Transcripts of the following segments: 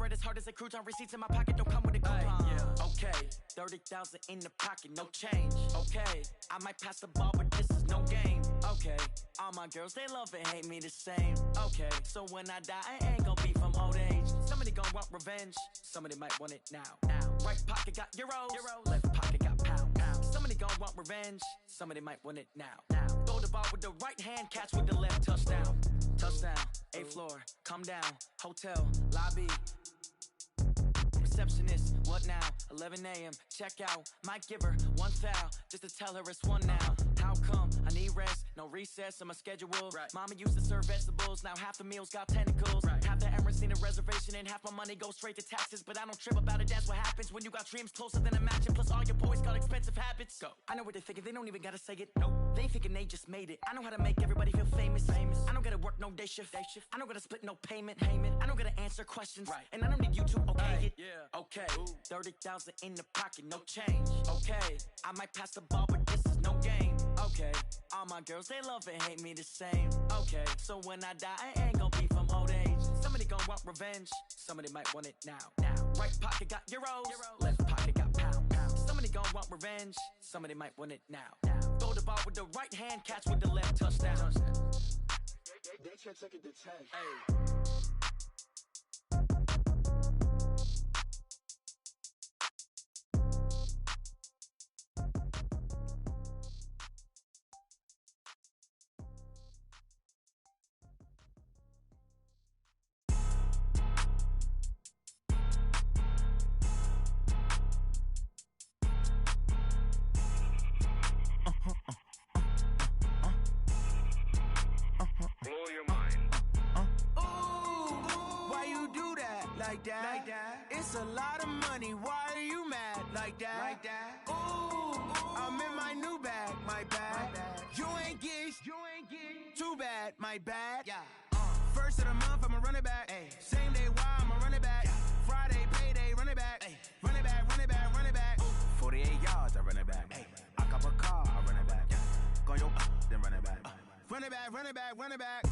bread as hard as a crouton. Receipts in my pocket don't come with a coupon. Yeah. Okay, 30,000 in the pocket, no change. Okay, I might pass the ball, but this is no game. Okay, all my girls, they love and hate me the same. Okay, so when I die, I ain't gon' be from old age. Somebody gon' want revenge, somebody might want it now. Right pocket got euros, left pocket got pounds. Somebody gon' want revenge, somebody might want it now. Throw the ball with the right hand, catch with the left, touchdown. Touchdown, 8th floor, come down, hotel, lobby. Receptionist, what now? 11 a.m. check out. Might give her one foul just to tell her it's one now. How come? I need rest, no recess on my schedule. Right. Mama used to serve vegetables, now half the meals got tentacles. Right. Half the Emirates need a reservation and half my money goes straight to taxes. But I don't trip about it, that's what happens when you got dreams closer than a match. And plus all your boys got expensive habits. Go. I know what they're thinking, they don't even gotta say it. Nope. They thinking they just made it. I know how to make everybody feel famous. I don't gotta work no day shift. I don't gotta split no payment. I don't gotta answer questions. Right. And I don't need you to okay it. Yeah. Okay, 30,000 in the pocket, no change. Okay, I might pass the ball, but this is no game. Okay, all my girls, they love and hate me the same. Okay, so when I die, I ain't gon' be from old age. Somebody gon' want revenge, somebody might want it now. Right pocket got euros, left pocket got pounds. Somebody gon' want revenge, somebody might want it now. Throw the ball with the right hand, catch with the left, touchdown. They can't take it to 10. Hey. Like that. It's a lot of money. Why are you mad like that? Ooh, I'm in my new bag, my bad. You ain't get too bad, my bad. Yeah. First of the month, I'ma run it back. Ay. Same day, why I'ma run it back. Friday, payday, run it back. Ay. Run it back, run it back, run it back. 48 yards, I run it back. Ay. I cop a car, I run it back. Go your then run it back. Run it back, run it back, run it back.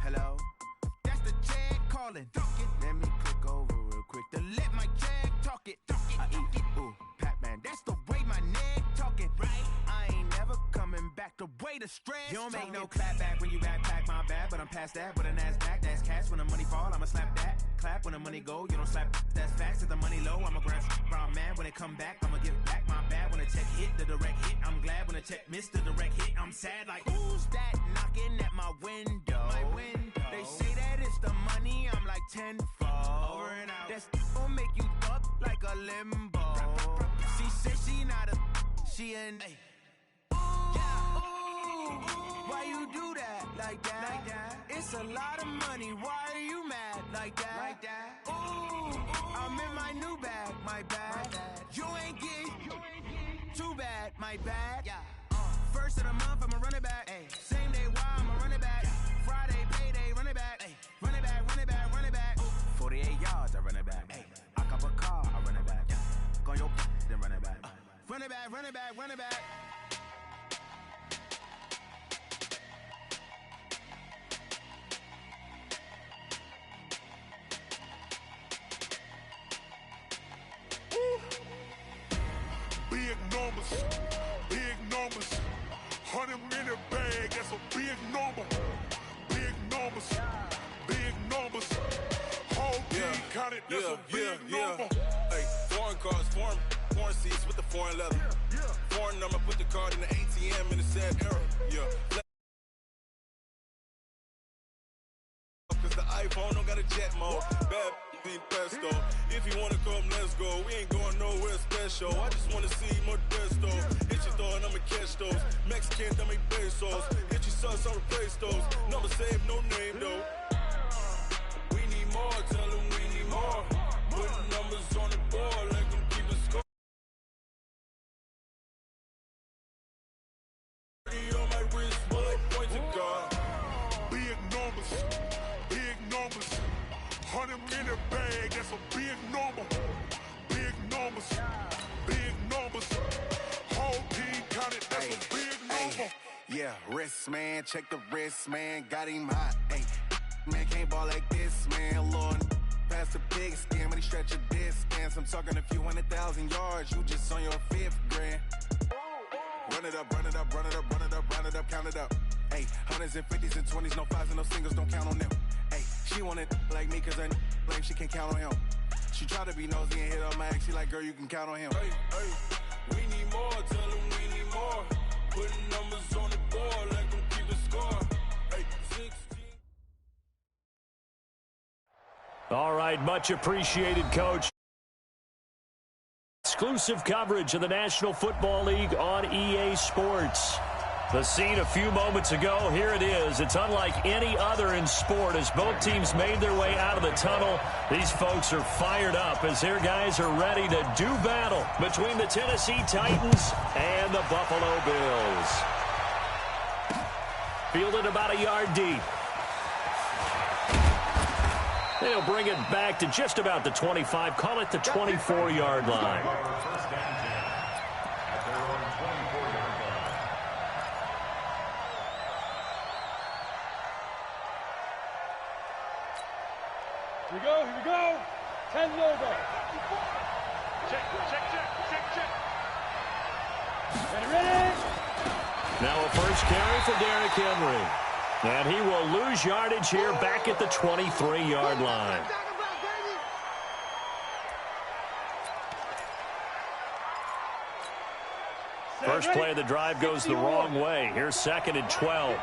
Hello, that's the jag calling. Let me click over real quick to let my jag talk it. I eat it, ooh, Pac-Man, that's the way my neck talking. Right, I ain't never coming back the way the stress. You don't make no clap back when you backpack, my bad, but I'm past that. But an ass back, that's cash. When the money fall, I'ma slap that. Clap when the money go, you don't slap. That's facts. If the money low, I'ma grab brown man. When it come back, I'ma give back my bad. When the check hit, the direct hit. I'm glad when the check missed the direct hit. I'm sad like, who's that knocking at my window? My window. They say that it's the money, I'm like tenfold. Over and out. That's gon' make you up like a limbo. She said she not a, she an. Ooh, why you do that like that? It's a lot of money, why are you mad like that? Ooh, I'm in my new bag, my bad. You ain't get too bad, my bad. First of the month, I'ma run it back. Ay. Same day, why I'ma run it back. Friday, payday, run it back. Ay. Run it back, run it back, run it back. 48 yards, I run it back. Ay. I cop a car, I run it back. Go your then run it back. Run it back, run it back, run it back. Big numbers, big numbers. 100-minute bag, that's a big number. Big numbers, big numbers. Whole team counted, that's a big number. Hey, foreign cars, foreign seats with the foreign leather. Foreign number, put the card in the ATM in the sad era. Cause the iPhone don't got a jet mode. Bad being pesto. If you wanna come, let's go. We ain't going nowhere special. I just wanna see more desto. Hit your door and I'ma catch those. Mexican, dame pesos. Hit your sus, I'll replace those. Number save, no name though. We need more, tell them we need more. Put numbers on the board, let them keep us score. On my wrist, but point to God. Big numbers, big numbers. 100-minute bag, that's a big number. Big numbers, big numbers. Whole team counted, that's a big number. Yeah, wrist man, check the wrist man, got him hot. Ay, man can't ball like this, man. Lord, past the pig skin when he stretch your distance. I'm talking a few 100,000 yards, you just on your 5th grand. Run it up, run it up, run it up, run it up, run it up, count it up. Hey, hundreds and 50s and 20s, no 5s and no singles, don't count on them. Hey, she want it like me cause her blame, she can't count on him. She try to be nosy and hit up my ex, she like, girl, you can count on him. Hey, hey, we need more, tell them we need more. Putting numbers on the board, let them keep the score. Hey, 16. All right, much appreciated, Coach. Exclusive coverage of the National Football League on EA Sports. The scene a few moments ago, here it is. It's unlike any other in sport as both teams made their way out of the tunnel. These folks are fired up as their guys are ready to do battle between the Tennessee Titans and the Buffalo Bills. Fielded about a yard deep. They'll bring it back to just about the 25, call it the 24-yard line. Here we go. 10 over. Check. Ready. Now a first carry for Derrick Henry. And he will lose yardage here back at the 23-yard line. First play of the drive goes the wrong way. Here's 2nd and 12.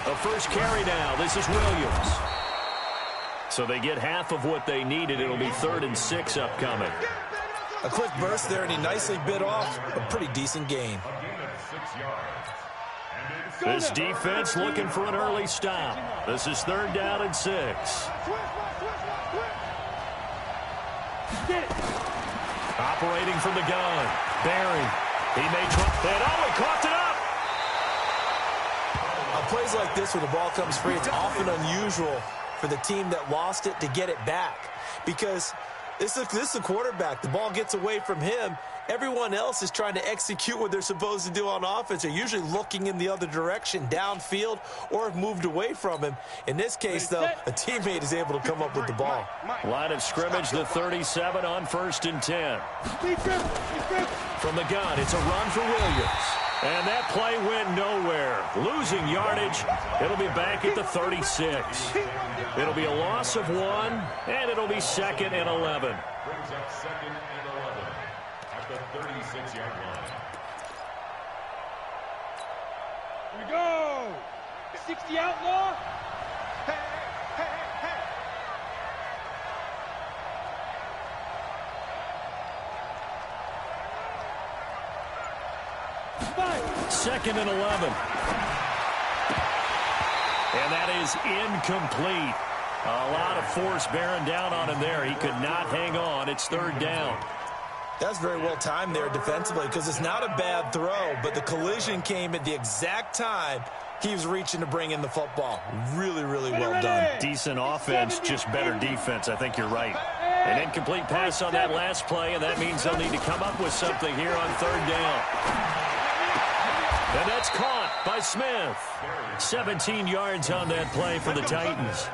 A first carry now. This is Williams. So they get half of what they needed. It'll be 3rd and 6 upcoming. A quick burst there, and he nicely bit off a pretty decent gain. This defense looking for an early stop. This is 3rd down and 6. Operating from the gun. Barry. He may try. He coughed it up. On plays like this where the ball comes free, it's often unusual for the team that lost it to get it back. Because this is the quarterback. The ball gets away from him. Everyone else is trying to execute what they're supposed to do on offense. They're usually looking in the other direction, downfield, or have moved away from him. In this case, though, a teammate is able to come up with the ball. Line of scrimmage, the 37 on 1st and 10. From the gun, it's a run for Williams. And that play went nowhere. Losing yardage. It'll be back at the 36. It'll be a loss of 1, and it'll be 2nd and 11. Brings up 2nd and 11 at the 36-yard line. Here we go. 60 outlaw. Second and 11. And that is incomplete. A lot of force bearing down on him there. He could not hang on. It's 3rd down. That's very well timed there defensively because it's not a bad throw, but the collision came at the exact time he was reaching to bring in the football. Really, really well done. Decent offense, just better defense. I think you're right. An incomplete pass on that last play, and that means they'll need to come up with something here on 3rd down. And that's caught by Smith. 17 yards on that play for the Titans.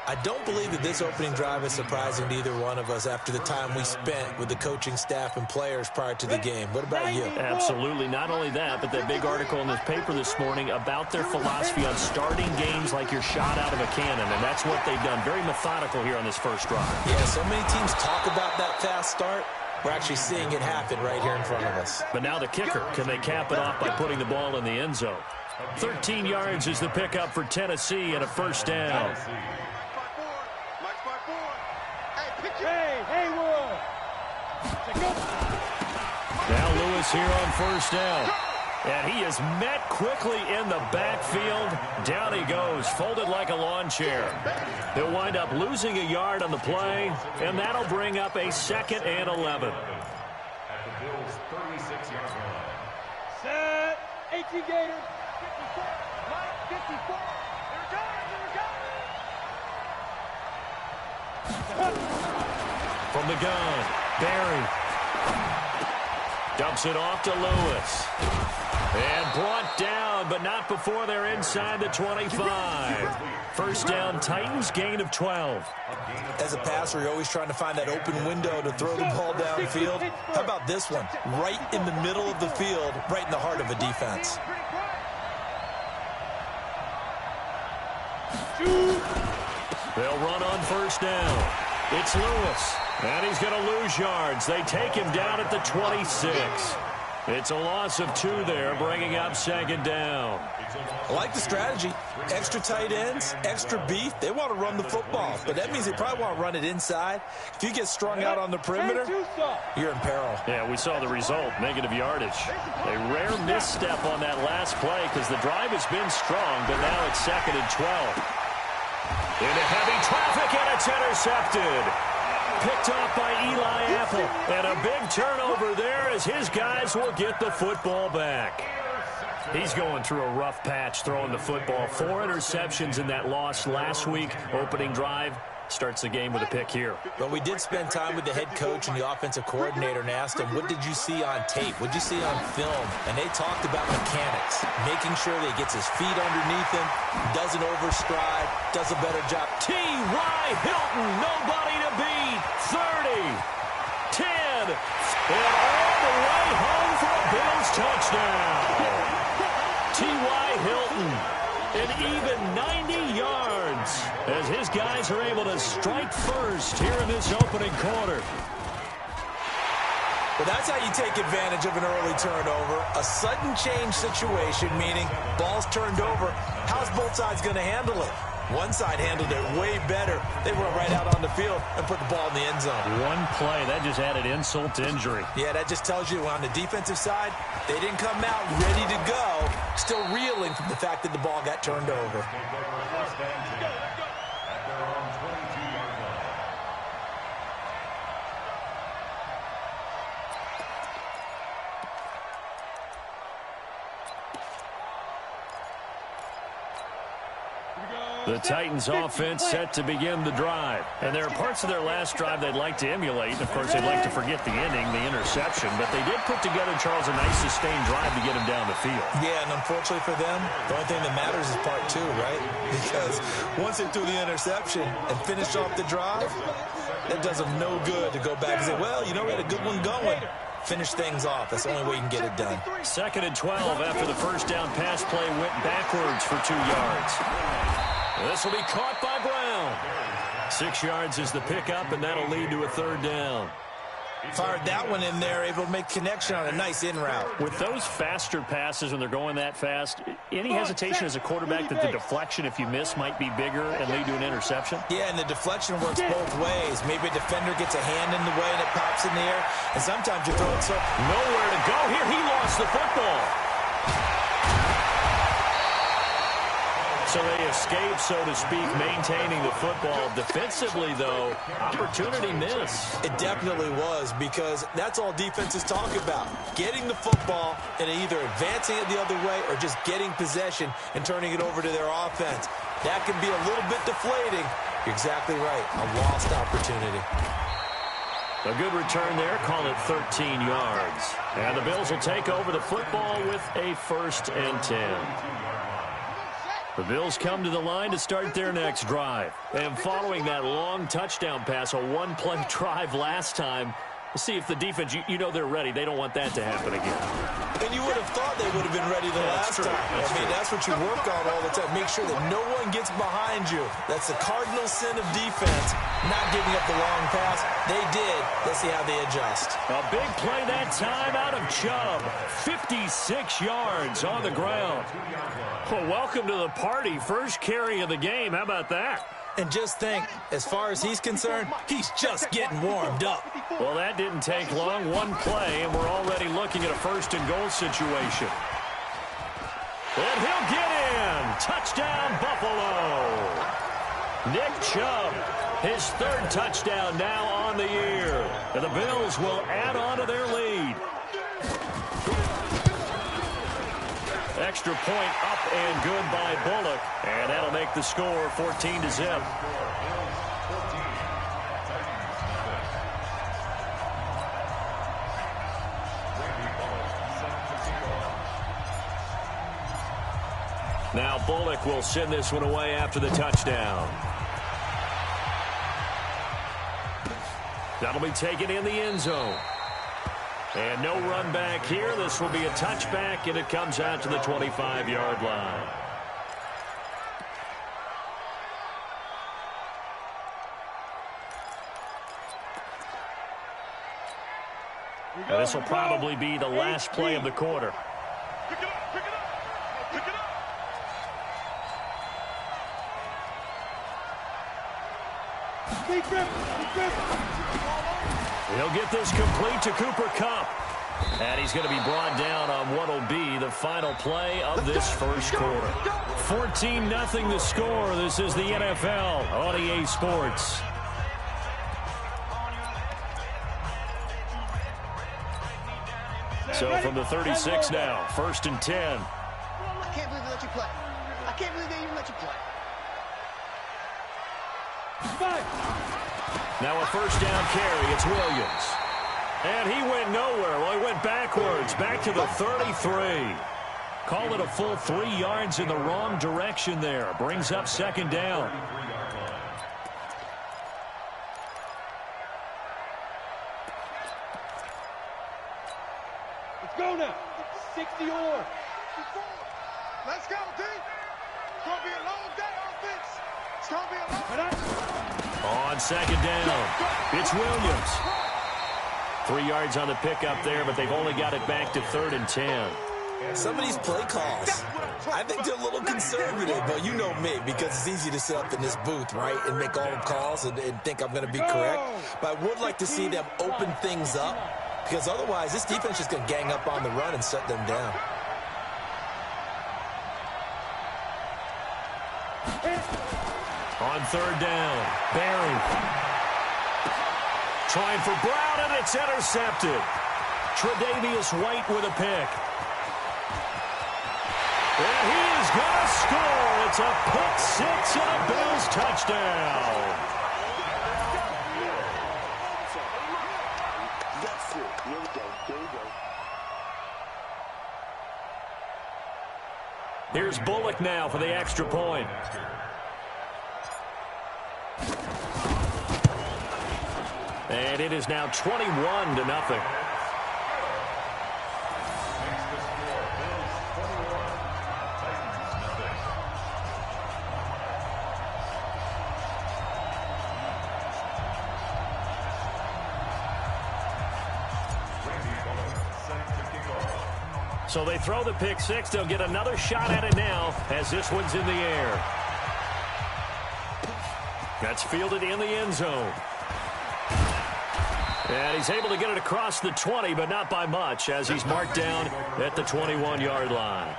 I don't believe that this opening drive is surprising to either one of us after the time we spent with the coaching staff and players prior to the game. What about you? Absolutely. Not only that, but that big article in this paper this morning about their philosophy on starting games like you're shot out of a cannon, and that's what they've done. Very methodical here on this first drive. Yeah, so many teams talk about that fast start. We're actually seeing it happen right here in front of us. But now the kicker, can they cap it off by putting the ball in the end zone? 13 yards is the pickup for Tennessee and a first down. Now Lewis here on first down. And he is met quickly in the backfield. Down he goes, folded like a lawn chair. They'll wind up losing a yard on the play, and that'll bring up a 2nd and 11. At the Bills' 36-yard line. Set. 18 Gators. 54. 54. From the gun, Barry. Dumps it off to Lewis. And brought down, but not before they're inside the 25. First down, Titans, gain of 12. As a passer, you're always trying to find that open window to throw the ball downfield. How about this one? Right in the middle of the field, right in the heart of a defense. They'll run on first down. It's Lewis, and he's going to lose yards. They take him down at the 26. It's a loss of 2 there, bringing up second down. I like the strategy. Extra tight ends, extra beef. They want to run the football, but that means they probably want to run it inside. If you get strung out on the perimeter, you're in peril. Yeah, we saw the result, negative yardage. A rare misstep on that last play because the drive has been strong, but now it's second and 12. Into heavy traffic, and it's intercepted. Picked off by Eli Apple. And a big turnover there as his guys will get the football back. He's going through a rough patch throwing the football. 4 interceptions in that loss last week. Opening drive starts the game with a pick here. But we did spend time with the head coach and the offensive coordinator and asked him, what did you see on tape? What did you see on film? And they talked about mechanics, making sure that he gets his feet underneath him, doesn't overstride, does a better job. T.Y. Hilton, nobody to beat. 30, 10, and all the way home for a Bills touchdown. T.Y. Hilton, an even 90 yards as his guys are able to strike first here in this opening quarter. Well, that's how you take advantage of an early turnover. A sudden change situation, meaning ball's turned over. How's both sides going to handle it? One side handled it way better. They went right out on the field and put the ball in the end zone. One play, that just added insult to injury. Yeah, that just tells you on the defensive side, they didn't come out ready to go, still reeling from the fact that the ball got turned over. The Titans offense set to begin the drive. And there are parts of their last drive they'd like to emulate. Of course, they'd like to forget the inning, the interception. But they did put together, Charles, a nice sustained drive to get him down the field. Yeah, and unfortunately for them, the only thing that matters is part 2, right? Because once they threw the interception and finished off the drive, that does them no good to go back and say, well, you know, we had a good one going. Finish things off. That's the only way you can get it done. Second and 12 after the first down pass play went backwards for 2 yards. This will be caught by Brown. 6 yards is the pickup, and that'll lead to a third down. Fired that one in there, able to make connection on a nice in route. With those faster passes when they're going that fast, any hesitation as a quarterback that the deflection, if you miss, might be bigger and lead to an interception? Yeah, and the deflection works both ways. Maybe a defender gets a hand in the way and it pops in the air, and sometimes you throw it so... Nowhere to go here. He lost the football. So they escape, so to speak, maintaining the football. Defensively, though, opportunity miss. It definitely was, because that's all defenses talk about. Getting the football and either advancing it the other way or just getting possession and turning it over to their offense. That can be a little bit deflating. You're exactly right. A lost opportunity. A good return there. Call it 13 yards. And the Bills will take over the football with a 1st and 10. The Bills come to the line to start their next drive. And following that long touchdown pass, a one-play drive last time, we'll see if the defense, you know they're ready. They don't want that to happen again. And you would have thought they would have been ready the last time. That's what you work on all the time. Make sure that no one gets behind you. That's the cardinal sin of defense, not giving up the long pass. They did. Let's see how they adjust. A big play that time out of Chubb. 56 yards on the ground. Well, welcome to the party. First carry of the game. How about that? And just think, as far as he's concerned, he's just getting warmed up. Well, that didn't take long. One play, and we're already looking at a 1st and goal situation. And he'll get in. Touchdown, Buffalo. Nick Chubb, his 3rd touchdown now on the year. And the Bills will add on to their lead. Extra point up and good by Bullock. And that'll make the score 14-0. Now Bullock will send this one away after the touchdown. That'll be taken in the end zone. And no run back here. This will be a touchback, and it comes out to the 25-yard line. And this will probably be the last play of the quarter. Pick it up, pick it up, pick it up. He'll get this complete to Cooper Kupp. And he's going to be brought down on what will be the final play of this first quarter. 14-0 the score. This is the NFL on EA Sports. So from the 36 now, 1st and 10. I can't believe they let you play. I can't believe they even let you play. Now a first down carry. It's Williams. And he went nowhere. Well, he went backwards, back to the 33. Call it a full 3 yards in the wrong direction there. Brings up 2nd down. Let's go now. 60 or. Let's go, D. It's going to be a long day, offense. It's going to be a long day. On 2nd down, it's Williams. 3 yards on the pickup there, but they've only got it back to 3rd and 10. Some of these play calls, I think they're a little conservative, but you know me, because it's easy to sit up in this booth, right, and make all the calls and think I'm going to be correct. But I would like to see them open things up, because otherwise this defense is going to gang up on the run and shut them down. On 3rd down, Barry. Trying for Brown, and it's intercepted. Tre'Davious White with a pick. And he is going to score. It's a pick six and a Bills touchdown. That's it. Here we go. Here we go. Here's Bullock now for the extra point. And it is now 21-0. So they throw the pick six. They'll get another shot at it now as this one's in the air. That's fielded in the end zone. And he's able to get it across the 20, but not by much, as he's marked down at the 21-yard line.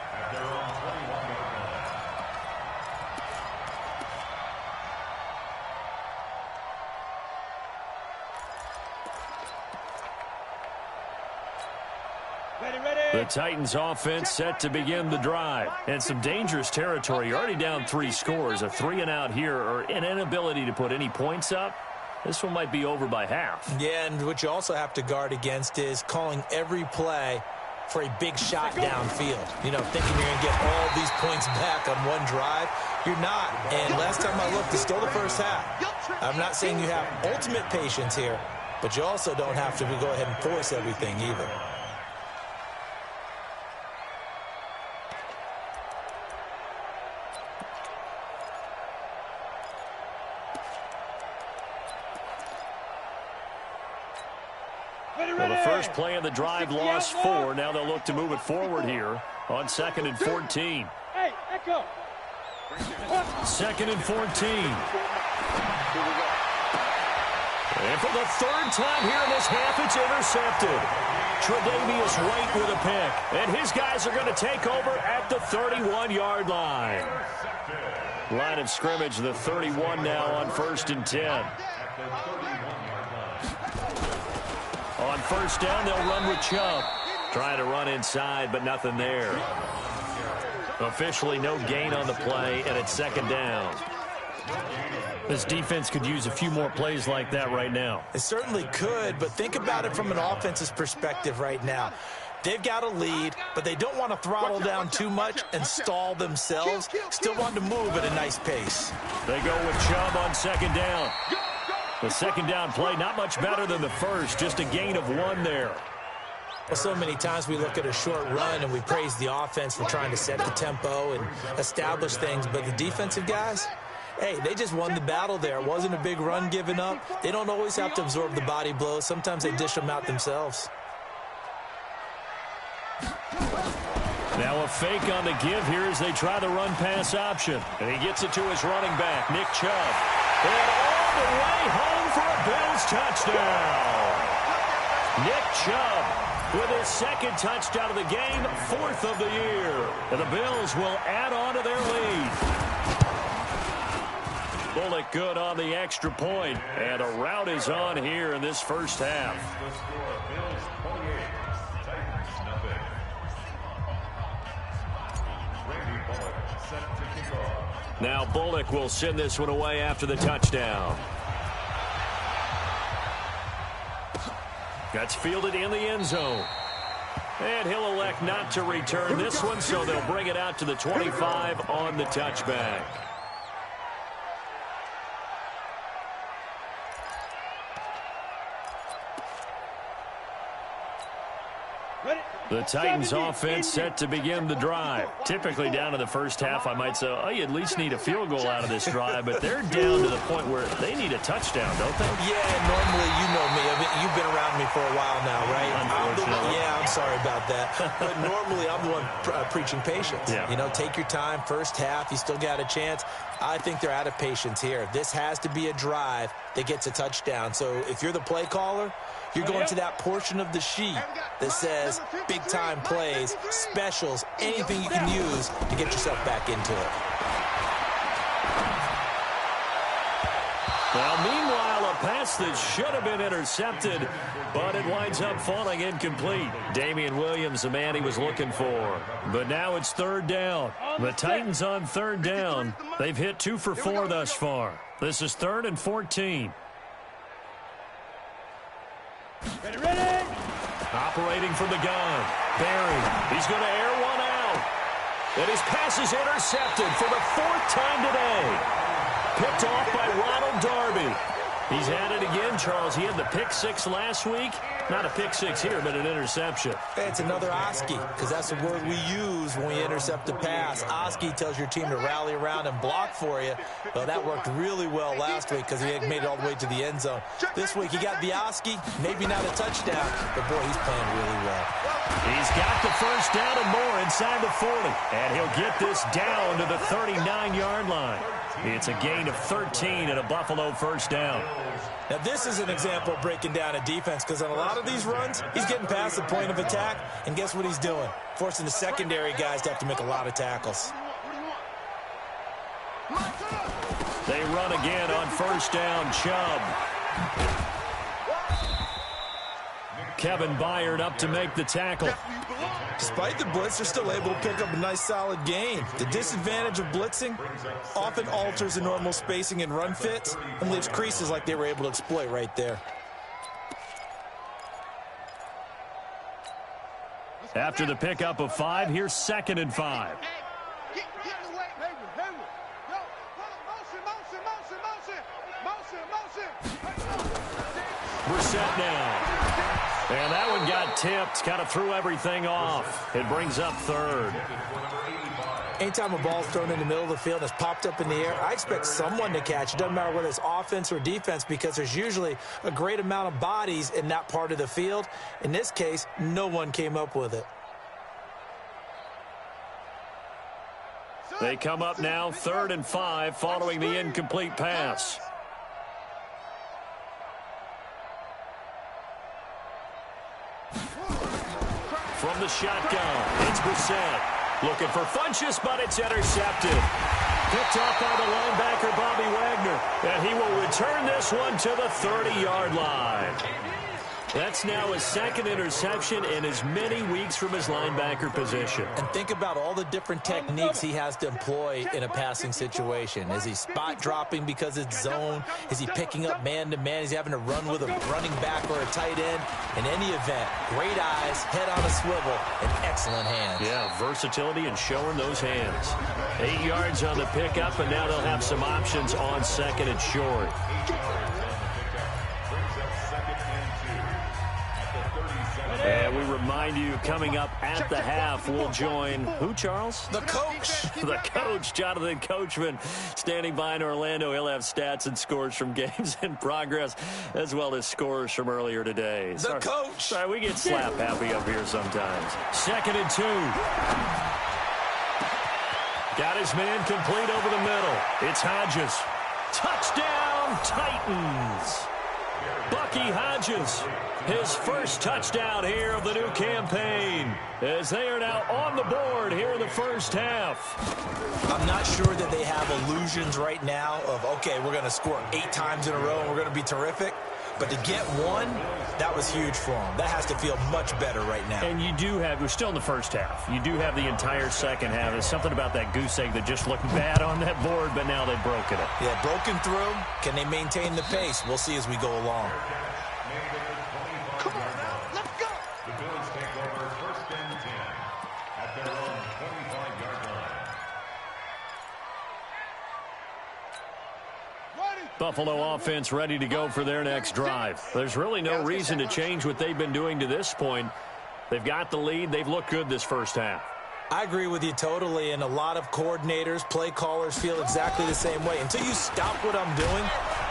The Titans offense set to begin the drive. And some dangerous territory. You're already down 3 scores. A 3 and out here, or an inability to put any points up. This one might be over by half. Yeah, and what you also have to guard against is calling every play for a big shot downfield. You know, thinking you're going to get all these points back on one drive. You're not. And last time I looked, it's still the first half. I'm not saying you have ultimate patience here, but you also don't have to go ahead and force everything either. Well, the first play of the drive lost 4. Now they'll look to move it forward here on 2nd and 14. Hey, Echo. 2nd and 14. And for the 3rd time here in this half, it's intercepted. Tre'Davious White with a pick. And his guys are going to take over at the 31-yard line. Line of scrimmage, the 31 now on 1st and 10. On 1st down, they'll run with Chubb. Trying to run inside, but nothing there. Officially no gain on the play, and it's 2nd down. This defense could use a few more plays like that right now. It certainly could, but think about it from an offense's perspective right now. They've got a lead, but they don't want to throttle down too much and stall themselves. Still want to move at a nice pace. They go with Chubb on second down. The second down play, not much better than the first, just a gain of 1 there. Well, so many times we look at a short run and we praise the offense for trying to set the tempo and establish things, but the defensive guys, hey, they just won the battle there. It wasn't a big run given up. They don't always have to absorb the body blows. Sometimes they dish them out themselves. Now a fake on the give here as they try the run-pass option. And he gets it to his running back, Nick Chubb. And all the way home for a Bills touchdown. Nick Chubb with his second touchdown of the game, 4th of the year. And the Bills will add on to their lead. Bullock good on the extra point. And a rout is on here in this first half. The score, Bills 48, Titans nothing. Randy Bullock set to kick off. Now Bullock will send this one away after the touchdown. That's fielded in the end zone. And he'll elect not to return this one, so they'll bring it out to the 25 on the touchback. The Titans offense set to begin the drive. Typically down to the first half, I might say, oh, you at least need a field goal out of this drive, but they're down to the point where they need a touchdown, don't they? Yeah, normally, you know me. You've been around me for a while now, right? Unfortunately. I'm sorry about that. But normally, I'm the one preaching patience. Yeah. You know, take your time. First half, you still got a chance. I think they're out of patience here. This has to be a drive that gets a touchdown. So if you're the play caller, you're going to that portion of the sheet that says big-time plays, specials, anything you can use to get yourself back into it. Well, meanwhile, a pass that should have been intercepted, but it winds up falling incomplete. Damian Williams, the man he was looking for. But now it's 3rd down. The Titans on 3rd down. They've hit 2 for 4 thus far. This is 3rd and 14. Ready. Operating from the gun. Barry. He's going to air one out. And his pass is intercepted for the 4th time today. Picked off by Ronald Darby. He's at it again, Charles. He had the pick 6 last week. Not a pick 6 here, but an interception. It's another Oski, because that's the word we use when we intercept a pass. Oski tells your team to rally around and block for you. Well, that worked really well last week because he had made it all the way to the end zone. This week, he got the Oski, maybe not a touchdown, but, boy, he's playing really well. He's got the first down and more inside the 40. And he'll get this down to the 39-yard line. It's a gain of 13 and a Buffalo first down. Now, this is an example of breaking down a defense because on a lot of these runs, he's getting past the point of attack, and guess what he's doing? Forcing the secondary guys to have to make a lot of tackles. They run again on first down, Chubb. Kevin Byard up to make the tackle. Despite the blitz, they're still able to pick up a nice, solid gain. The disadvantage of blitzing often alters the normal spacing and run fits and leaves creases like they were able to exploit right there. After the pickup of 5, here's 2nd and 5. Brissett now. And that one got tipped, kind of threw everything off. It brings up 3rd. Anytime a ball's thrown in the middle of the field and it's popped up in the air, I expect someone to catch. It doesn't matter whether it's offense or defense because there's usually a great amount of bodies in that part of the field. In this case, no one came up with it. They come up now 3rd and 5 following the incomplete pass. From the shotgun, it's Brissett. Looking for Funchess, but it's intercepted. Picked off by the linebacker, Bobby Wagner. And he will return this one to the 30-yard line. That's now his second interception in as many weeks from his linebacker position. And think about all the different techniques he has to employ in a passing situation. Is he spot dropping because it's zone? Is he picking up man-to-man? Is he having to run with a running back or a tight end? In any event, great eyes, head on a swivel, and excellent hands. Yeah, versatility and showing those hands. 8 yards on the pickup, and now they'll have some options on second and short. And we remind you, coming up at the half, we'll join who, Charles? The coach. The coach, Jonathan Coachman, standing by in Orlando. He'll have stats and scores from games in progress, as well as scores from earlier today. The coach. Sorry, we get slap happy up here sometimes. 2nd and 2. Got his man complete over the middle. It's Hodges. Touchdown, Titans. Bucky Hodges, his first touchdown here of the new campaign, as they are now on the board here in the first half. I'm not sure that they have illusions right now of, okay, we're going to score 8 times in a row and we're going to be terrific. But to get one, that was huge for them. That has to feel much better right now. And you do have, we're still in the first half. You do have the entire second half. There's something about that goose egg that just looked bad on that board, but now they've broken it. Yeah, broken through. Can they maintain the pace? We'll see as we go along. Come on now, let's go. The Bills take over 1st and 10 at their own 25-yard line. Buffalo offense ready to go for their next drive. There's really no reason to change what they've been doing to this point. They've got the lead. They've looked good this first half. I agree with you totally, and a lot of coordinators, play callers feel exactly the same way. Until you stop what I'm doing,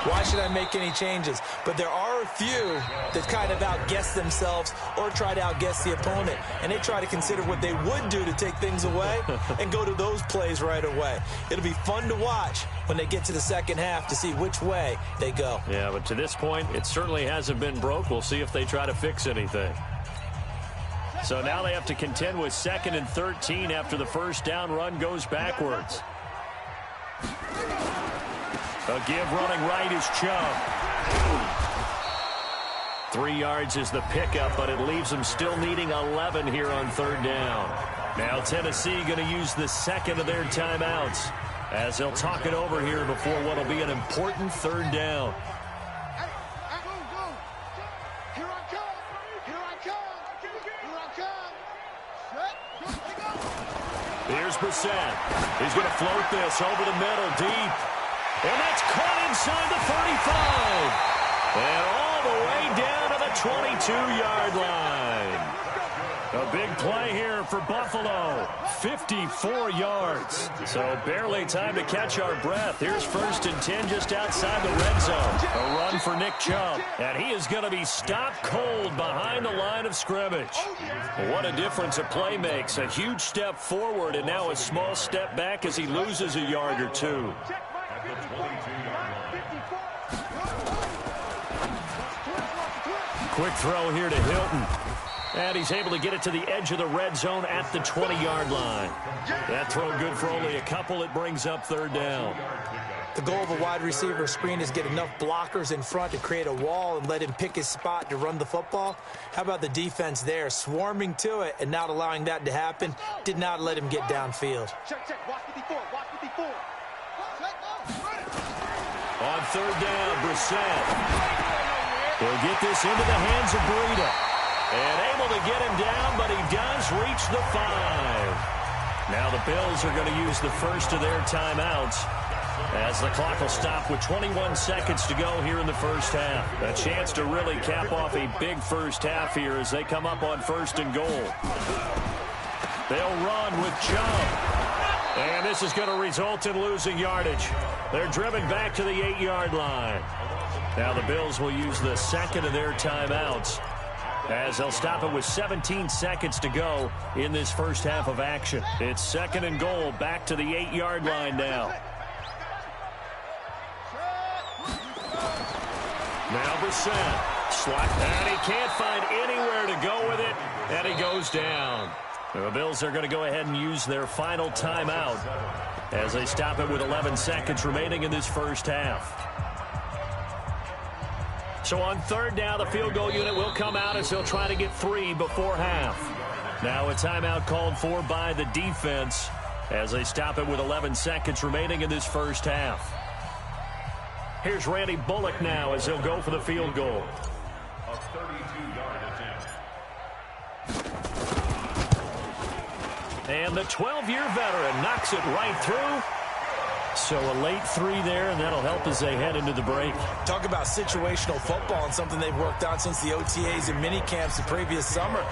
why should I make any changes? But there are a few that kind of outguess themselves or try to outguess the opponent, and they try to consider what they would do to take things away and go to those plays right away. It'll be fun to watch when they get to the second half to see which way they go. Yeah, but to this point, it certainly hasn't been broke. We'll see if they try to fix anything. So now they have to contend with 2nd and 13 after the first down run goes backwards. A give running right is Chubb. 3 yards is the pickup, but it leaves them still needing 11 here on 3rd down. Now Tennessee going to use the second of their timeouts as they'll talk it over here before what will be an important 3rd down. Here's Brissett. He's going to float this over the middle, deep. And that's caught inside the 35. And all the way down to the 22-yard line. A big play here for Buffalo. 54 yards. So barely time to catch our breath. Here's 1st and 10 just outside the red zone. A run for Nick Chubb. And he is going to be stopped cold behind the line of scrimmage. What a difference a play makes. A huge step forward and now a small step back as he loses a yard or two. Quick throw here to Hilton. And he's able to get it to the edge of the red zone at the 20-yard line. That throw good for only a couple. It brings up 3rd down. The goal of a wide receiver screen is get enough blockers in front to create a wall and let him pick his spot to run the football. How about the defense there, swarming to it and not allowing that to happen? Did not let him get downfield. Watch 54, watch 54. On 3rd down, Brissett. He'll get this into the hands of Breida. And able to get him down, but he does reach the 5. Now the Bills are going to use the first of their timeouts as the clock will stop with 21 seconds to go here in the first half. A chance to really cap off a big first half here as they come up on 1st and goal. They'll run with Chubb. And this is going to result in losing yardage. They're driven back to the 8-yard line. Now the Bills will use the second of their timeouts as they'll stop it with 17 seconds to go in this first half of action. It's 2nd and goal, back to the 8-yard line now. Now Brissett. Slot, and he can't find anywhere to go with it, and he goes down. The Bills are going to go ahead and use their final timeout as they stop it with 11 seconds remaining in this first half. So on third down, the field goal unit will come out as they'll try to get 3 before half. Now a timeout called for by the defense as they stop it with 11 seconds remaining in this first half. Here's Randy Bullock now as he'll go for the field goal. A 32-yard attempt. And the 12-year veteran knocks it right through. So a late 3 there, and that'll help as they head into the break. Talk about situational football and something they've worked on since the OTAs and mini camps the previous summer.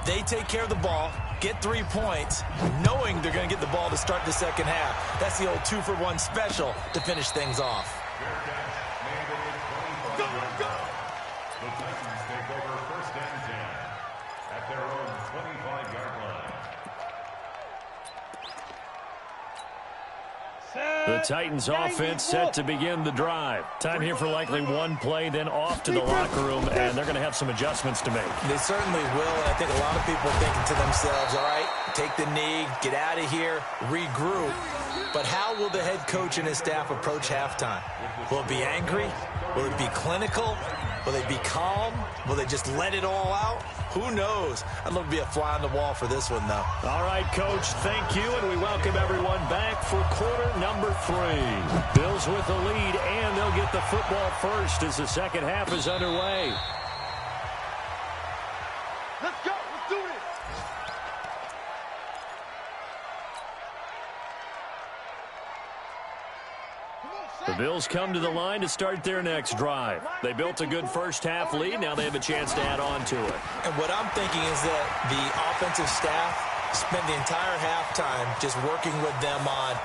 They take care of the ball, get 3 points, knowing they're going to get the ball to start the second half. That's the old 2-for-1 special to finish things off. The Titans take over first and 10 at their own 25-yard line. The Titans offense set to begin the drive. Time here for likely one play, then off to the locker room, and they're going to have some adjustments to make. They certainly will, and I think a lot of people are thinking to themselves, all right, take the knee, get out of here, regroup. But how will the head coach and his staff approach halftime? Will it be angry? Will it be clinical? Will they be calm? Will they just let it all out? Who knows? I'd love to be a fly on the wall for this one, though. All right, Coach, thank you, and we welcome everyone back for quarter number 3. Bills with the lead, and they'll get the football first as the second half is underway. Let's go. Let's do this. The Bills come to the line to start their next drive. They built a good first half lead. Now they have a chance to add on to it. And what I'm thinking is that the offensive staff spent the entire halftime just working with them on,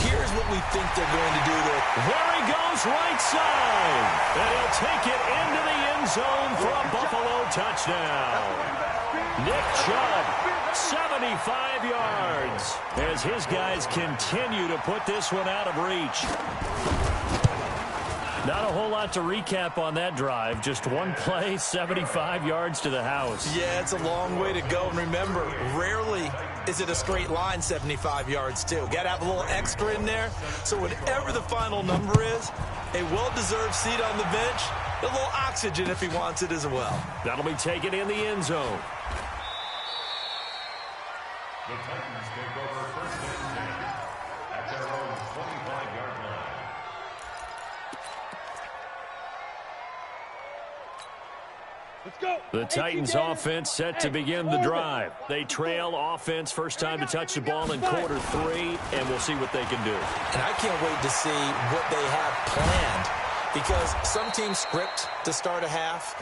here's what we think they're going to do to it. There he goes, right side. And he'll take it into the end zone for a Buffalo touchdown. Nick Chubb, 75 yards, as his guys continue to put this one out of reach. Not a whole lot to recap on that drive. Just one play, 75 yards to the house. Yeah, it's a long way to go. And remember, rarely is it a straight line 75 yards, too. Got to have a little extra in there. So whatever the final number is, a well-deserved seat on the bench, a little oxygen if he wants it as well. That'll be taken in the end zone. The Titans take over first and 10 at their own 25-yard line. Let's go. The Titans offense set to begin the drive. They trail offense first time to touch the ball in quarter 3, and we'll see what they can do. And I can't wait to see what they have planned, because some teams script to start a half.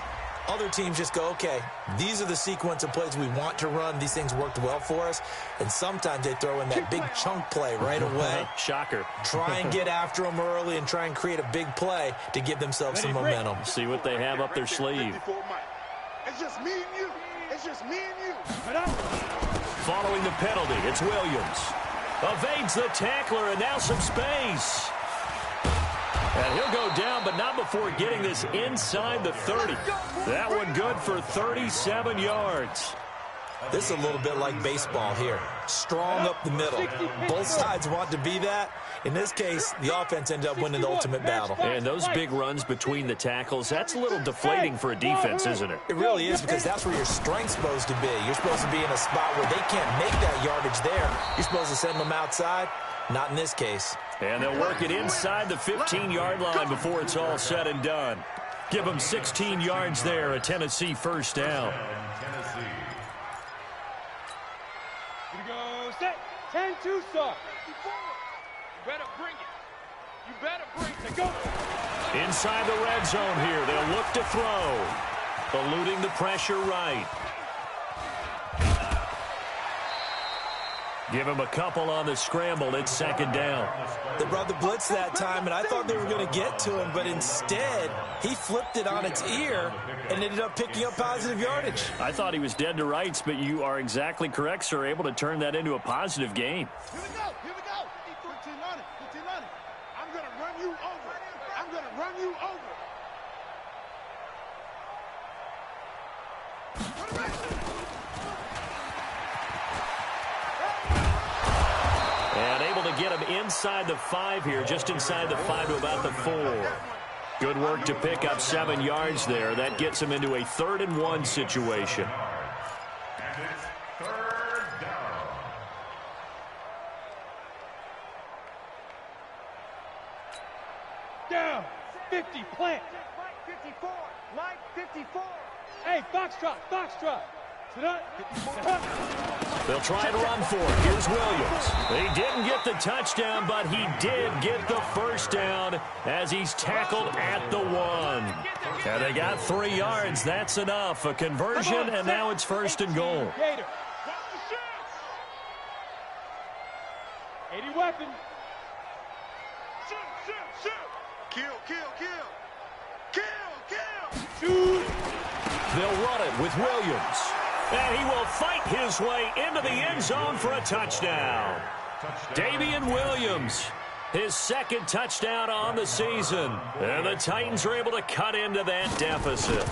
Other teams just go, okay, these are the sequence of plays we want to run. These things worked well for us. And sometimes they throw in that big chunk play right away. Shocker. Try and get after them early and try and create a big play to give themselves some momentum. See what they have up their sleeve. It's just me and you. It's just me and you. Following the penalty, it's Williams. Evades the tackler, and now some space. And he'll go down, but not before getting this inside the 30. That one good for 37 yards. This is a little bit like baseball here. Strong up the middle. Both sides want to be that. In this case, the offense ended up winning the ultimate battle. And those big runs between the tackles, that's a little deflating for a defense, isn't it? It really is, because that's where your strength's supposed to be. You're supposed to be in a spot where they can't make that yardage there. You're supposed to send them outside. Not in this case. And they'll work it inside the 15-yard line before it's all said and done. Give them 16 yards there, a Tennessee first down. Here we go. Set. 10-2 start. You better bring it. You better bring it. Go. Inside the red zone here. They'll look to throw. Eluding the pressure right. Give him a couple on the scramble. It's second down. They brought the blitz that time, and I thought they were going to get to him, but instead, he flipped it on its ear and ended up picking up positive yardage. I thought he was dead to rights, but you are exactly correct, sir. Able to turn that into a positive gain. Here we go. Here we go. 15 on it. 15 on it. I'm going to run you over. I'm going to run you over. And able to get him inside the 5 here, just inside the 5 to about the 4. Good work to pick up 7 yards there. That gets him into a 3rd-and-1 situation. And it's 3rd down. Down. 50, plant. Mike 54. Mike 54. Hey, foxtrot, foxtrot. Sit up. They'll try and run for it. Here's Williams. He didn't get the touchdown, but he did get the first down as he's tackled at the 1. And they got 3 yards. That's enough. A conversion, and now it's 1st and goal. 80 weapon. Shoot. Kill. Shoot. They'll run it with Williams. And he will fight his way into the end zone for a touchdown. Damian Williams, his 2nd touchdown on the season. And the Titans are able to cut into that deficit.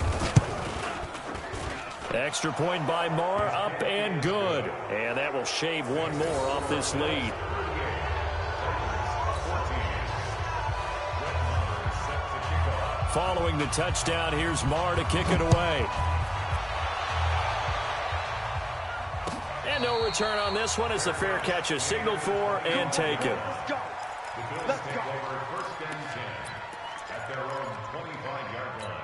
Extra point by Marr, up and good. And that will shave 1 more off this lead. Following the touchdown, here's Marr to kick it away. And no return on this one as the fair catch is signaled for and taken. Let's go. Over 1st and 10 at their own 25-yard line.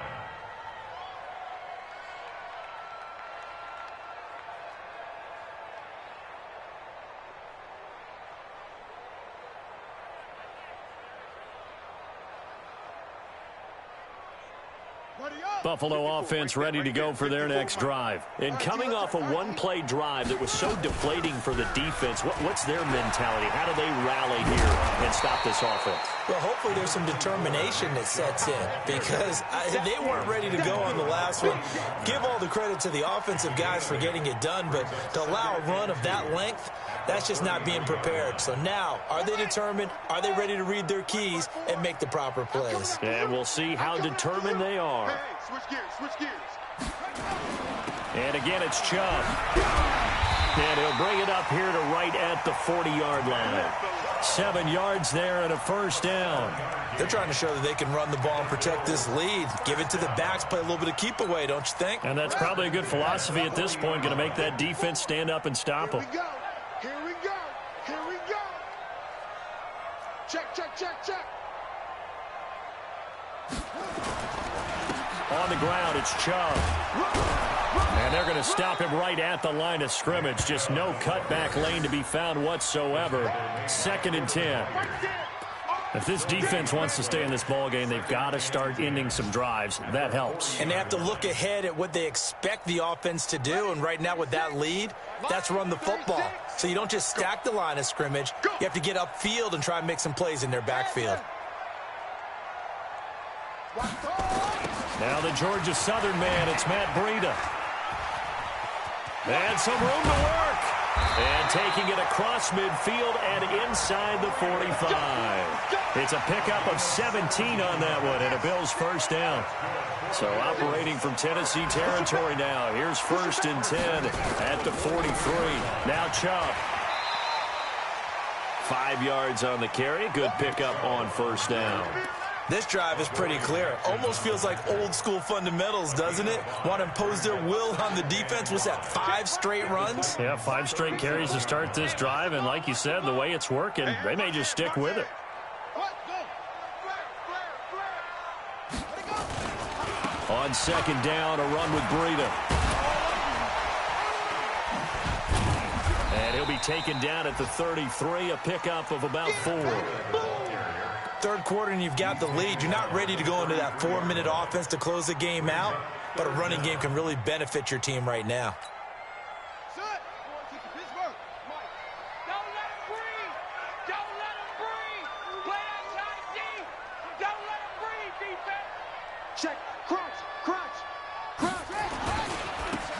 Buffalo offense ready to go for their next drive. And coming off a 1-play drive that was so deflating for the defense, what's their mentality? How do they rally here and stop this offense? Well, hopefully there's some determination that sets in because they weren't ready to go on the last one. Give all the credit to the offensive guys for getting it done, but to allow a run of that length, that's just not being prepared. So now, are they determined? Are they ready to read their keys and make the proper plays? And we'll see how determined they are. Switch gears. And again, it's Chubb. And he'll bring it up here to right at the 40-yard line. 7 yards there and a 1st down. They're trying to show that they can run the ball and protect this lead. Give it to the backs, play a little bit of keep away, don't you think? And that's probably a good philosophy at this point, going to make that defense stand up and stop them. Here we go. Check. On the ground, it's Chubb. And they're going to stop him right at the line of scrimmage. Just no cutback lane to be found whatsoever. 2nd and 10. If this defense wants to stay in this ballgame, they've got to start ending some drives. That helps. And they have to look ahead at what they expect the offense to do. And right now with that lead, that's run the football. So you don't just stack the line of scrimmage. You have to get upfield and try and make some plays in their backfield. Now the Georgia Southern man, it's Matt Breida. And some room to work. And taking it across midfield and inside the 45. It's a pickup of 17 on that one and a Bills 1st down. So operating from Tennessee territory now. Here's 1st and 10 at the 43. Now Chubb. 5 yards on the carry. Good pickup on 1st down. This drive is pretty clear. Almost feels like old school fundamentals, doesn't it? Want to impose their will on the defense. Was that 5 straight runs? Yeah, 5 straight carries to start this drive. And like you said, the way it's working, they may just stick with it. On 2nd down, a run with Breida. And he'll be taken down at the 33, a pickup of about 4. 3rd quarter and you've got the lead. You're not ready to go into that 4-minute offense to close the game out, but a running game can really benefit your team right now.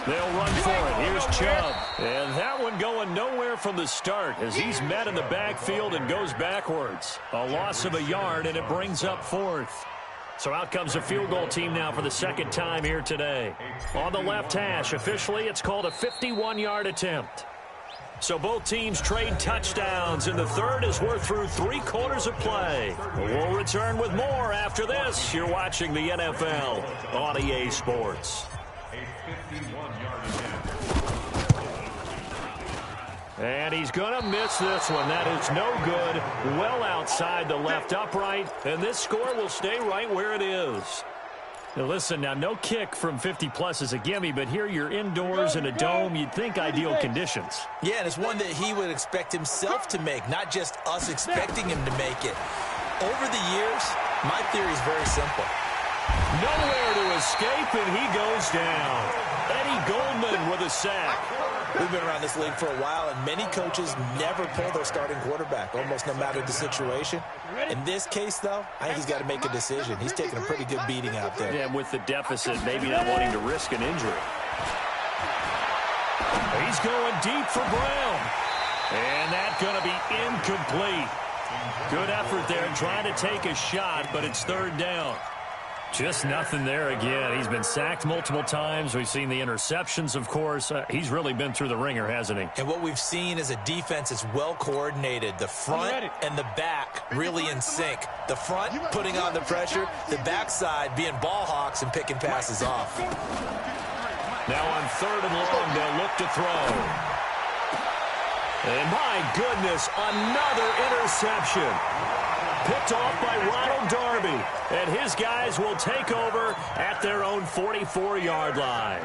They'll run for it. Here's Chubb. And that one going nowhere from the start as he's met in the backfield and goes backwards. A loss of a yard, and it brings up 4th. So out comes a field goal team now for the 2nd time here today. On the left hash, officially, it's called a 51-yard attempt. So both teams trade touchdowns in the third as we're through 3 quarters of play. We'll return with more after this. You're watching the NFL on EA Sports. A 51-yard attempt. And he's going to miss this one. That is no good. Well outside the left upright. And this score will stay right where it is. Now listen, now no kick from 50-plus is a gimme, but here you're indoors in a dome. You'd think ideal conditions. Yeah, and it's one that he would expect himself to make, not just us expecting him to make it. Over the years, my theory is very simple. Nowhere to escape, and he goes down. Eddie Goldman with a sack. We've been around this league for a while, and many coaches never pull their starting quarterback, almost no matter the situation. In this case, though, I think he's got to make a decision. He's taking a pretty good beating out there. Yeah, with the deficit, maybe not wanting to risk an injury. He's going deep for Brown. And that's going to be incomplete. Good effort there trying to take a shot, but it's third down. Just nothing there again. He's been sacked multiple times. We've seen the interceptions, of course. He's really been through the ringer, hasn't he? And what we've seen is a defense that's well coordinated. The front and the back really in sync. The front putting on the pressure, the backside being ball hawks and picking passes off. Now on third and long, they'll look to throw. And my goodness, another interception. Picked off by Ronald Darby. And his guys will take over at their own 44-yard line.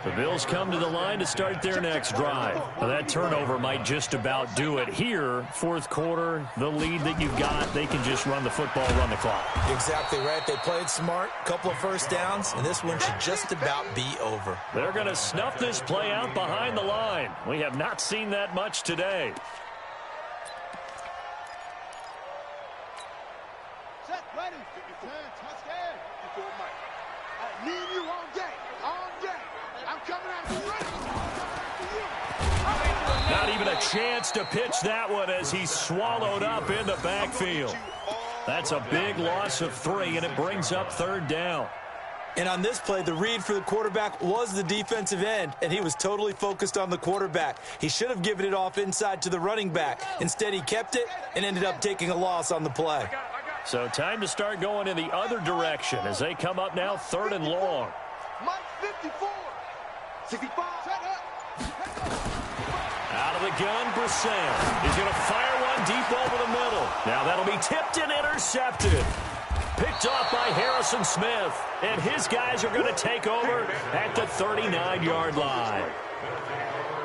The Bills come to the line to start their next drive. Now that turnover might just about do it. Here, fourth quarter, the lead that you've got, they can just run the football, run the clock. Exactly right. They played smart, couple of first downs, and this one should just about be over. They're going to snuff this play out behind the line. We have not seen that much today. Not even a chance to pitch that one as he's swallowed up in the backfield. That's a big loss of 3, and it brings up third down. And on this play, the read for the quarterback was the defensive end, and he was totally focused on the quarterback. He should have given it off inside to the running back. Instead, he kept it and ended up taking a loss on the play. So time to start going in the other direction as they come up now third and long. Mike 54, 65, out of the gun, Brissett. He's going to fire one deep over the middle. Now that'll be tipped and intercepted. Picked off by Harrison Smith. And his guys are going to take over at the 39-yard line.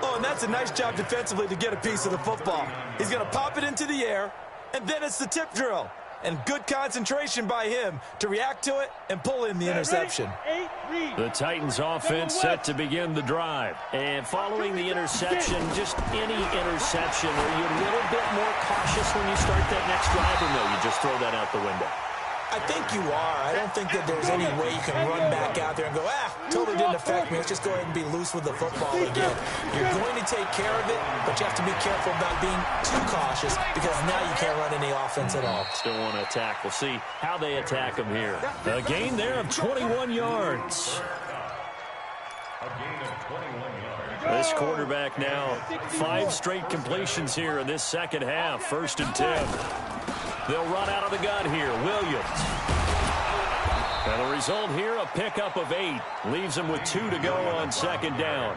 Oh, and that's a nice job defensively to get a piece of the football. He's going to pop it into the air, and then it's the tip drill. And good concentration by him to react to it and pull in the interception. The Titans offense set to begin the drive. And following the interception, just any interception, are you a little bit more cautious when you start that next drive, or no, you just throw that out the window? I think you are. I don't think that there's any way you can run back out there and go, totally didn't affect me. Let's just go ahead and be loose with the football again. You're going to take care of it, but you have to be careful about being too cautious because now you can't run any offense at all. Still want to attack. We'll see how they attack him here. A gain there of 21 yards. A gain of 21 yards. This quarterback now, 5 straight completions here in this second half. 1st and 10. They'll run out of the gun here. Williams. And the result here, a pickup of 8. Leaves him with 2 to go on second down.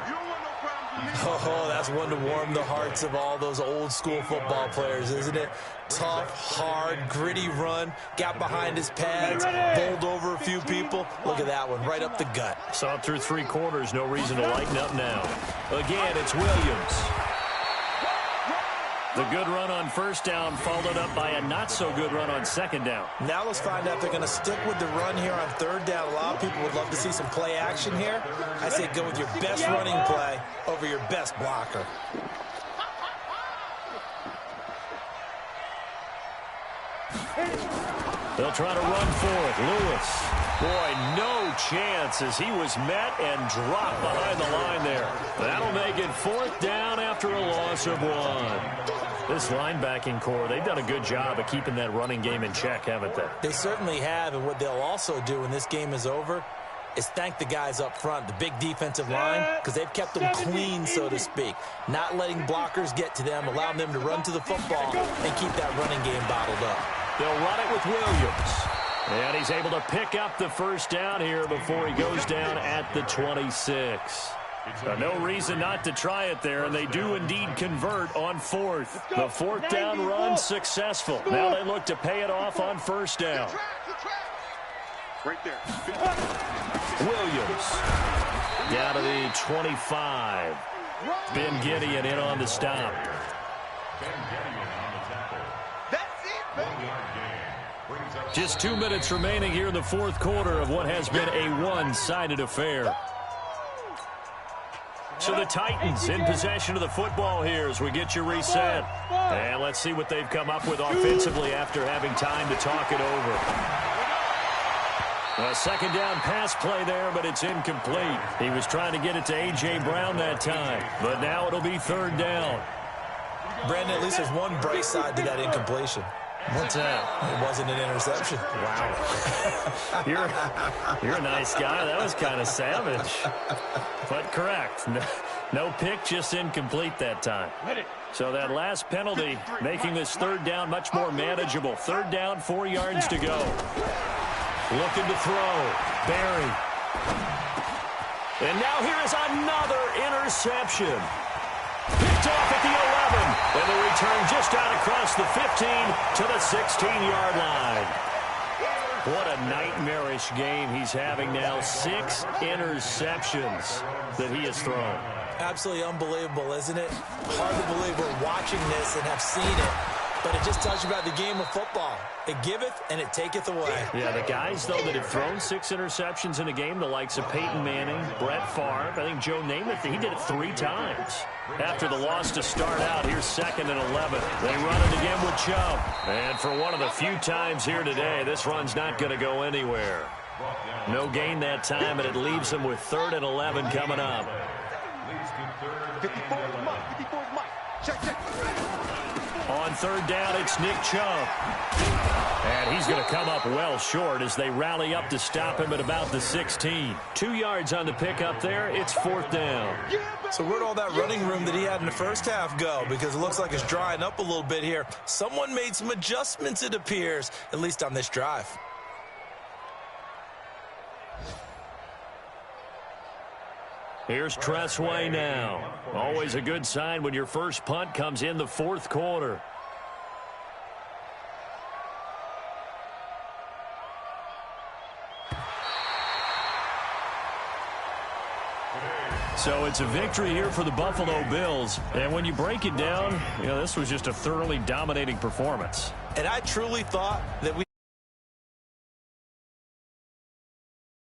Oh, that's one to warm the hearts of all those old school football players, isn't it? Tough, hard, gritty run. Got behind his pads, bowled over a few people. Look at that one, right up the gut. Saw it through 3 quarters. No reason to lighten up now. Again, it's Williams. The good run on first down followed up by a not-so-good run on second down. Now let's find out if they're going to stick with the run here on third down. A lot of people would love to see some play action here. I say go with your best running play over your best blocker. They'll try to run for it. Lewis. Boy, no chance as he was met and dropped behind the line there. That'll make it 4th down after a loss of 1. This linebacking core, they've done a good job of keeping that running game in check, haven't they? They certainly have, and what they'll also do when this game is over is thank the guys up front, the big defensive line, because they've kept them clean, so to speak. Not letting blockers get to them, allowing them to run to the football and keep that running game bottled up. They'll run it with Williams. And he's able to pick up the first down here before he goes down at the 26. No reason not to try it there, and they do indeed convert on fourth. The fourth down run successful. Now they look to pay it off on first down. Right there. Williams down to the 25. Ben Gideon in on the stop. Just 2 minutes remaining here in the fourth quarter of what has been a one-sided affair. So the Titans in possession of the football here as we get you reset. And let's see what they've come up with offensively after having time to talk it over. A second down pass play there, but it's incomplete. He was trying to get it to A.J. Brown that time, but now it'll be third down. Brandon, at least there's one bright side to that incompletion. What's that? It wasn't an interception. Wow. You're a nice guy. That was kind of savage. But correct. No pick, just incomplete that time. So that last penalty making this third down much more manageable. Third down, 4 yards to go. Looking to throw. Barry. And now here is another interception. Picked off at the 11. And the return just out across the 15 to the 16-yard line. What a nightmarish game he's having now. 6 interceptions that he has thrown. Absolutely unbelievable, isn't it? Hard to believe we're watching this and have seen it. But it just tells you about the game of football. It giveth and it taketh away. Yeah, the guys, though, that have thrown 6 interceptions in a game, the likes of Peyton Manning, Brett Favre, I think Joe Namath, he did it 3 times. After the loss to start out, here's 2nd and 11. They run it again with Chubb. And for one of the few times here today, this run's not going to go anywhere. No gain that time, and it leaves them with 3rd and 11 coming up. 54 is Mike. 54 is Mike. Check. On third down, it's Nick Chubb. And he's going to come up well short as they rally up to stop him at about the 16. 2 yards on the pickup there. It's 4th down. So where'd all that running room that he had in the first half go? Because it looks like it's drying up a little bit here. Someone made some adjustments, it appears, at least on this drive. Here's Tressway now. Always a good sign when your first punt comes in the fourth quarter. So it's a victory here for the Buffalo Bills. And when you break it down, this was just a thoroughly dominating performance. And I truly thought that we